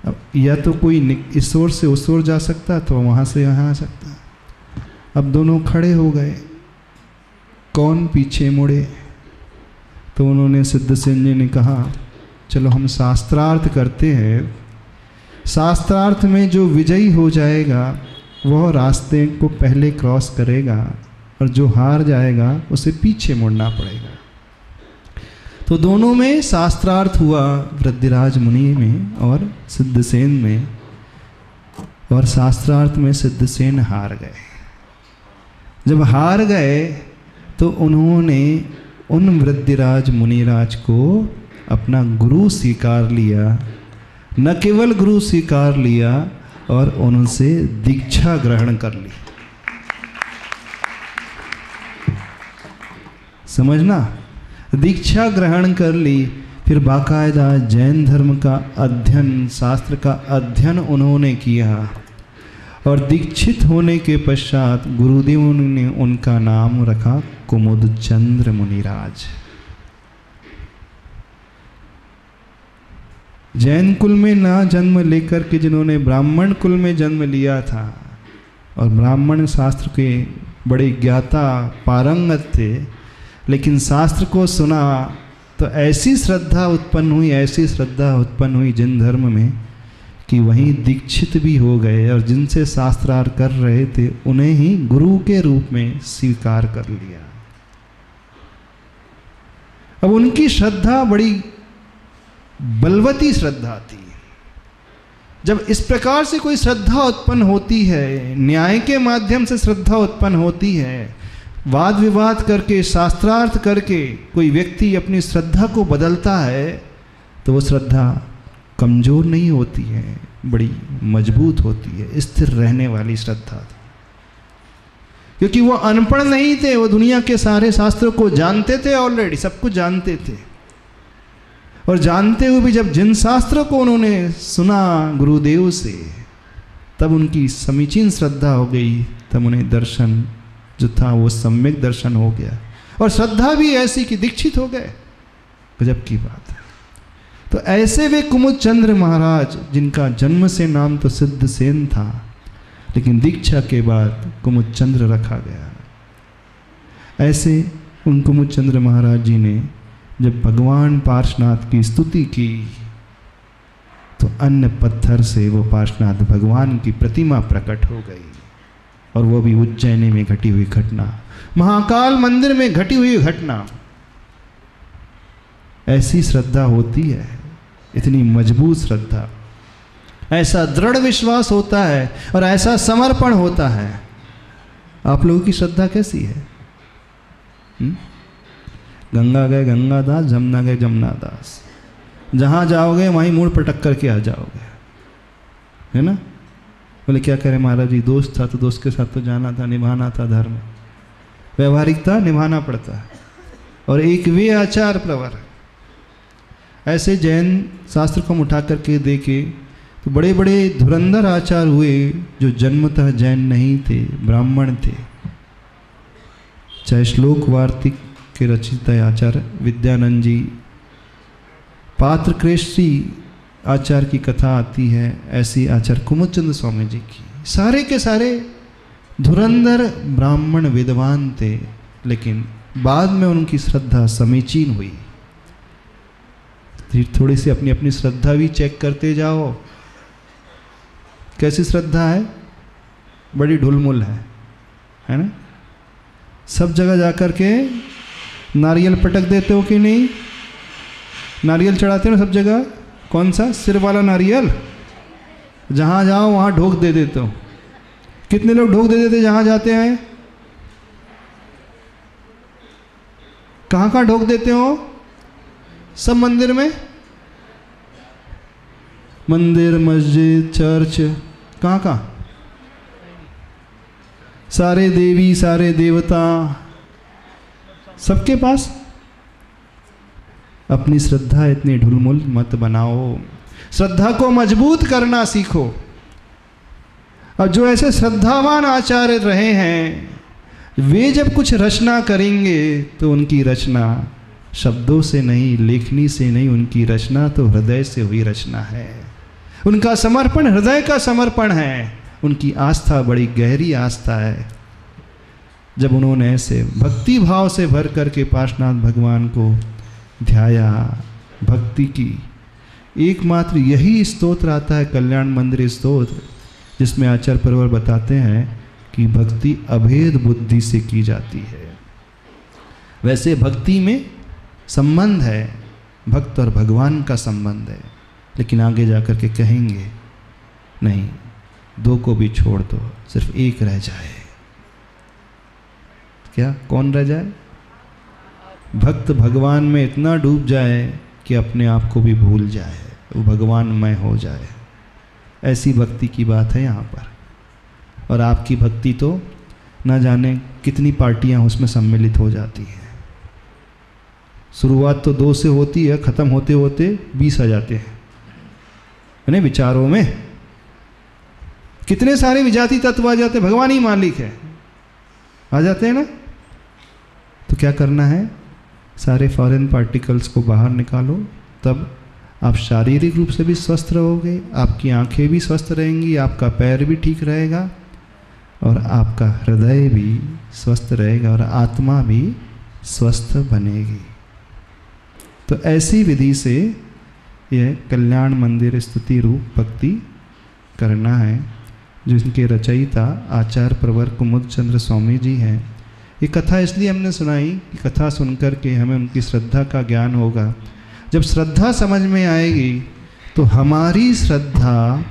अब या तो कोई इस ओर से उस ओर जा सकता, तो वहाँ से यहाँ आ सकता। अब दोनों खड़े हो गए, कौन पीछे मुड़े? तो उन्होंने सिद्धसेन जी ने कहा, चलो हम शास्त्रार्थ करते हैं, शास्त्रार्थ में जो विजयी हो जाएगा वह रास्ते को पहले क्रॉस करेगा और जो हार जाएगा उसे पीछे मुड़ना पड़ेगा। तो दोनों में शास्त्रार्थ हुआ, वृद्धिराज मुनि में और सिद्धसेन में, और शास्त्रार्थ में सिद्धसेन हार गए। जब हार गए तो उन्होंने उन वृद्धिराज मुनिराज को अपना गुरु स्वीकार लिया, न केवल गुरु स्वीकार लिया और उनसे दीक्षा ग्रहण कर ली। समझना, दीक्षा ग्रहण कर ली। फिर बाकायदा जैन धर्म का अध्ययन, शास्त्र का अध्ययन उन्होंने किया और दीक्षित होने के पश्चात गुरुदेव ने उनका नाम रखा कुमुद चंद्र मुनिराज। जैन कुल में ना जन्म लेकर के जिन्होंने ब्राह्मण कुल में जन्म लिया था और ब्राह्मण शास्त्र के बड़े ज्ञाता पारंगत थे, लेकिन शास्त्र को सुना तो ऐसी श्रद्धा उत्पन्न हुई जिन धर्म में कि वहीं दीक्षित भी हो गए और जिनसे शास्त्रार्थ कर रहे थे उन्हें ही गुरु के रूप में स्वीकार कर लिया। अब उनकी श्रद्धा बड़ी बलवती श्रद्धा थी। जब इस प्रकार से कोई श्रद्धा उत्पन्न होती है, न्याय के माध्यम से श्रद्धा उत्पन्न होती है, वाद विवाद करके शास्त्रार्थ करके कोई व्यक्ति अपनी श्रद्धा को बदलता है, तो वो श्रद्धा कमजोर नहीं होती है, बड़ी मजबूत होती है, स्थिर रहने वाली श्रद्धा थी। क्योंकि वो अनपढ़ नहीं थे, वो दुनिया के सारे शास्त्रों को जानते थे, ऑलरेडी सब कुछ जानते थे। और जानते हुए भी जब जिन शास्त्रों को उन्होंने सुना गुरुदेव से, तब उनकी समीचीन श्रद्धा हो गई, तब उन्हें दर्शन जो था वो सम्यक दर्शन हो गया और श्रद्धा भी ऐसी कि दीक्षित हो गए। गजब की बात है। तो ऐसे वे कुमुद चंद्र महाराज, जिनका जन्म से नाम तो सिद्धसेन था, लेकिन दीक्षा के बाद कुमुद चंद्र रखा गया। ऐसे उन कुमुद चंद्र महाराज जी ने जब भगवान पार्श्वनाथ की स्तुति की तो अन्य पत्थर से वो पार्श्वनाथ भगवान की प्रतिमा प्रकट हो गई। और वो भी उज्जैनी में घटी हुई घटना, महाकाल मंदिर में घटी हुई घटना। ऐसी श्रद्धा होती है, इतनी मजबूत श्रद्धा, ऐसा दृढ़ विश्वास होता है और ऐसा समर्पण होता है। आप लोगों की श्रद्धा कैसी है? गंगा गए गंगादास, जमुना गए जमुनादास, जहाँ जाओगे वहीं मुड़ पटक करके आ जाओगे, है ना। बोले क्या करें महाराज जी, दोस्त था तो दोस्त के साथ तो जाना था, निभाना था धर्म, व्यवहारिकता निभाना पड़ता है। और एक वे आचार प्रवर, ऐसे जैन शास्त्र को हम उठा करके देखे तो बड़े बड़े धुरंधर आचार हुए जो जन्मतः जैन नहीं थे, ब्राह्मण थे। चाहे श्लोक वार्तिक के रचिता आचार्य विद्यानंद जी, पात्रकृष्टि आचार्य की कथा आती है, ऐसी आचार्य कुमुदचंद्र स्वामी जी की, सारे के सारे धुरंधर ब्राह्मण विद्वान थे, लेकिन बाद में उनकी श्रद्धा समीचीन हुई। थोड़ी सी अपनी अपनी श्रद्धा भी चेक करते जाओ, कैसी श्रद्धा है, बड़ी ढुलमुल है ना। सब जगह जाकर के नारियल पटक देते हो कि नहीं? नारियल चढ़ाते हो ना सब जगह, कौन सा? सिर वाला नारियल, जहाँ जाओ वहाँ ढोक दे देते हो। कितने लोग ढोक दे देते जहाँ जाते हैं? कहाँ कहाँ ढोक देते हो? सब मंदिर में, मंदिर मस्जिद चर्च, कहाँ कहाँ? सारे देवी सारे देवता सबके पास। अपनी श्रद्धा इतनी ढुलमुल मत बनाओ, श्रद्धा को मजबूत करना सीखो। और जो ऐसे श्रद्धावान आचार्य रहे हैं, वे जब कुछ रचना करेंगे तो उनकी रचना शब्दों से नहीं, लेखनी से नहीं, उनकी रचना तो हृदय से हुई रचना है। उनका समर्पण हृदय का समर्पण है, उनकी आस्था बड़ी गहरी आस्था है। जब उन्होंने ऐसे भक्ति भाव से भर करके पार्श्वनाथ भगवान को ध्याया, भक्ति की, एकमात्र यही स्तोत्र आता है कल्याण मंदिर स्तोत्र, जिसमें आचार्य प्रवर बताते हैं कि भक्ति अभेद बुद्धि से की जाती है। वैसे भक्ति में संबंध है, भक्त और भगवान का संबंध है, लेकिन आगे जाकर के कहेंगे नहीं, दो को भी छोड़ दो, सिर्फ एक रह जाए। क्या? कौन रह जाए? भक्त भगवान में इतना डूब जाए कि अपने आप को भी भूल जाए, वो भगवानमय हो जाए। ऐसी भक्ति की बात है यहाँ पर। और आपकी भक्ति तो न जाने कितनी पार्टियाँ उसमें सम्मिलित हो जाती हैं। शुरुआत तो 2 से होती है, ख़त्म होते होते 20 आ जाते हैं, यानी विचारों में कितने सारे विजाती तत्व आ जाते हैं। भगवान ही मालिक है, आ जाते हैं ना। तो क्या करना है? सारे फॉरेन पार्टिकल्स को बाहर निकालो, तब आप शारीरिक रूप से भी स्वस्थ रहोगे, आपकी आंखें भी स्वस्थ रहेंगी, आपका पैर भी ठीक रहेगा, और आपका हृदय भी स्वस्थ रहेगा, और आत्मा भी स्वस्थ बनेगी। तो ऐसी विधि से यह कल्याण मंदिर स्तुति रूप भक्ति करना है, जिनके रचयिता आचार्य प्रवर कुमुदचंद्र स्वामी जी हैं। ये कथा इसलिए हमने सुनाई कि कथा सुनकर के हमें उनकी श्रद्धा का ज्ञान होगा। जब श्रद्धा समझ में आएगी तो हमारी श्रद्धा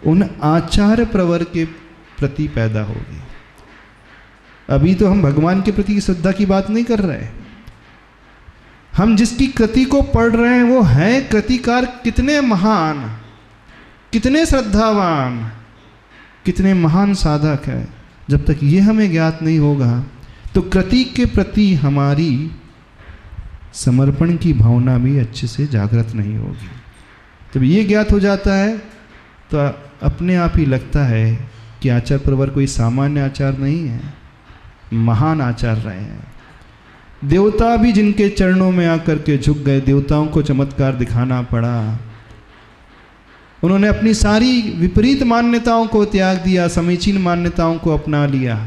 उन आचार्य प्रवर के प्रति पैदा होगी। अभी तो हम भगवान के प्रति श्रद्धा की बात नहीं कर रहे, हम जिसकी कृति को पढ़ रहे हैं वो है कृतिकार कितने महान, कितने श्रद्धावान, कितने महान साधक है। जब तक ये हमें ज्ञात नहीं होगा तो कृति के प्रति हमारी समर्पण की भावना भी अच्छे से जागृत नहीं होगी। जब ये ज्ञात हो जाता है तो अपने आप ही लगता है कि आचार्य प्रवर कोई सामान्य आचार्य नहीं है, महान आचार्य रहे हैं। देवता भी जिनके चरणों में आकर के झुक गए, देवताओं को चमत्कार दिखाना पड़ा। उन्होंने अपनी सारी विपरीत मान्यताओं को त्याग दिया, समीचीन मान्यताओं को अपना लिया।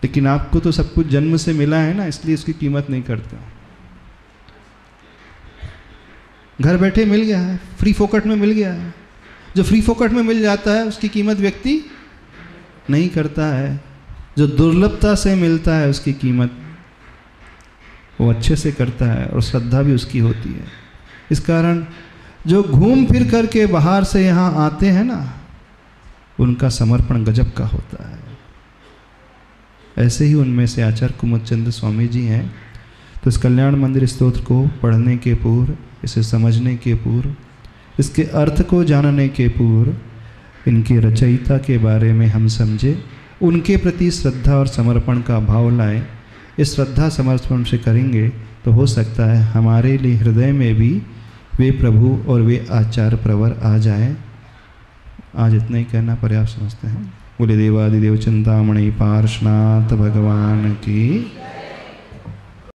लेकिन आपको तो सब कुछ जन्म से मिला है ना, इसलिए इसकी कीमत नहीं करते। घर बैठे मिल गया है, फ्री फोकट में मिल गया है। जो फ्री फोकट में मिल जाता है उसकी कीमत व्यक्ति नहीं करता है, जो दुर्लभता से मिलता है उसकी कीमत वो अच्छे से करता है और श्रद्धा भी उसकी होती है। इस कारण जो घूम फिर करके बाहर से यहाँ आते हैं ना, उनका समर्पण गजब का होता है। ऐसे ही उनमें से आचार्य कुमुदचंद स्वामी जी हैं। तो इस कल्याण मंदिर स्तोत्र को पढ़ने के पूर्व, इसे समझने के पूर्व, इसके अर्थ को जानने के पूर्व इनके रचयिता के बारे में हम समझे, उनके प्रति श्रद्धा और समर्पण का भाव लाएं। इस श्रद्धा समर्पण से करेंगे तो हो सकता है हमारे लिए हृदय में भी वे प्रभु और वे आचार्य प्रवर आ जाएं। आज इतना ही कहना पर्याप्त समझते हैं। बोले देवादिदेव चिंतामणि पार्श्वनाथ भगवान की